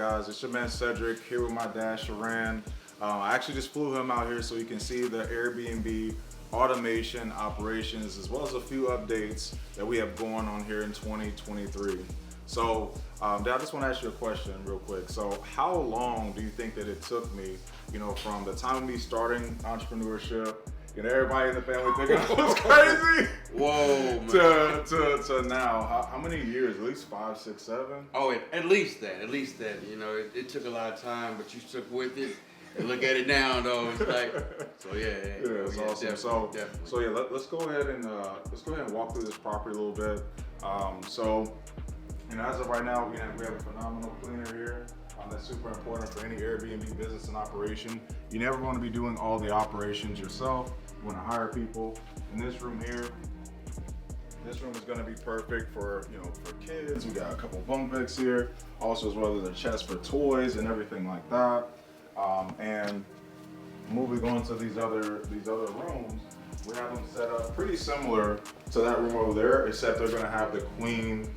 guys? It's your man Cedric here with my dad Sharan. I actually just flew him out here so he can see the Airbnb automation operations as well as a few updates that we have going on here in 2023. So Dad, I just want to ask you a question real quick. So how long do you think that it took me, from the time of me starting entrepreneurship, everybody in the family thinking I was crazy. Whoa, man. To now, how many years? At least 5, 6, 7? Oh, at least that. It took a lot of time, but you stuck with it. And look at it now, though. It's like, so yeah. It's awesome. So yeah, let's go ahead and walk through this property a little bit. As of right now, we have a phenomenal cleaner here. That's super important for any Airbnb business and operation. You never want to be doing all the operations yourself. You want to hire people. In this room here, this room is going to be perfect for for kids. We got a couple bunk beds here, also as well as a chest for toys and everything like that. And moving on to these other rooms, we have them set up pretty similar to that room over there, except they're going to have the queen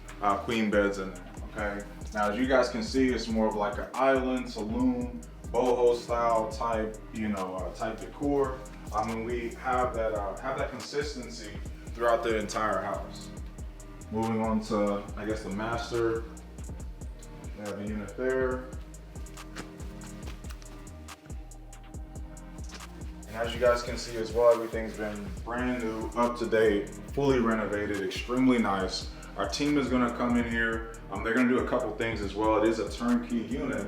beds in there. Okay. Now, as you guys can see, it's more of like an island saloon, boho style type, type decor. We have that consistency throughout the entire house. Moving on to, I guess, the master. We have a unit there. And as you guys can see as well, everything's been brand new, up to date, fully renovated, extremely nice. Our team is gonna come in here. They're gonna do a couple things as well. It is a turnkey unit,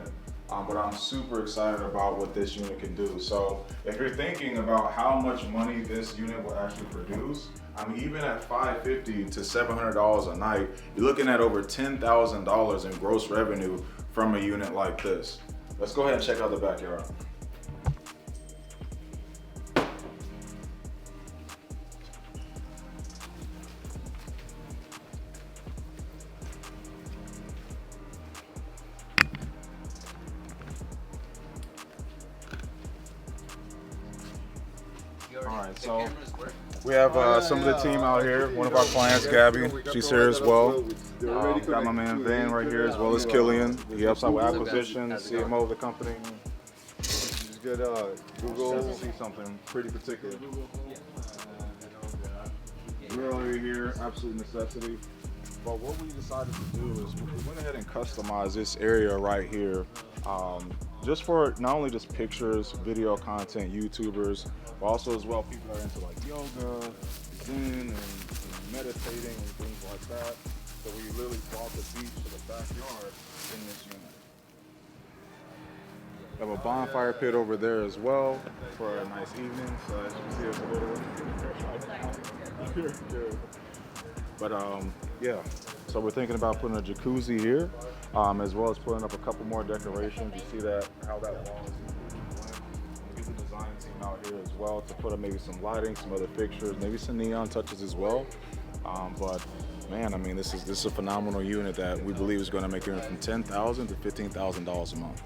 but I'm super excited about what this unit can do. So if you're thinking about how much money this unit will actually produce, even at $550 to $700 a night, you're looking at over $10,000 in gross revenue from a unit like this. Let's go ahead and check out the backyard. All right, so we have some of the team out here. One of our clients, Gabby, she's here as well. Got my man Van right here, as well as Killian. He helps out with acquisitions, CMO of the company. Just good Google, see something pretty particular. Grill area here, absolute necessity. But what we decided to do is we went ahead and customize this area right here, just for not only just pictures, video content, YouTubers, but also as well people that are into like yoga, Zen, and meditating and things like that. So we literally brought the beach to the backyard in this unit. We have a bonfire pit over there as well for a nice evening. So as you can see, it's a little But yeah, so we're thinking about putting a jacuzzi here, as well as putting up a couple more decorations. You see how that wall is. We'll get the design team out here as well to put up maybe some lighting, some other fixtures, maybe some neon touches as well. But man, this is a phenomenal unit that we believe is going to make it from $10,000 to $15,000 a month.